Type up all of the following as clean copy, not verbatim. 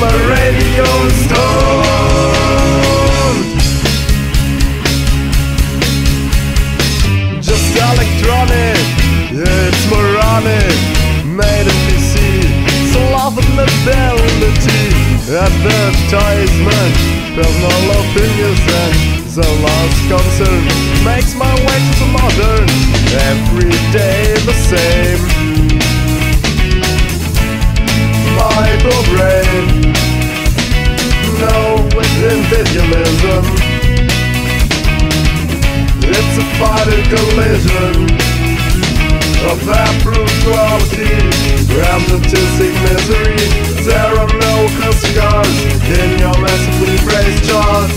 my radio stoned. Just electronic, it's moronic, made in PC. So laughability, advertisement, personal opinions and the last concert makes my way to modern, every day the same. Bible brain, no individualism. It's a fighter collision of approved quality, hypnotistic misery. There are no cars in your massively praised charts.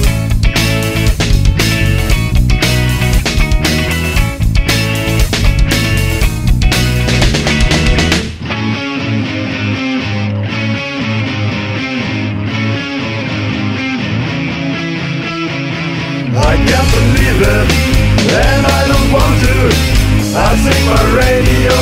I can't believe it, and I don't want to. I sing my radio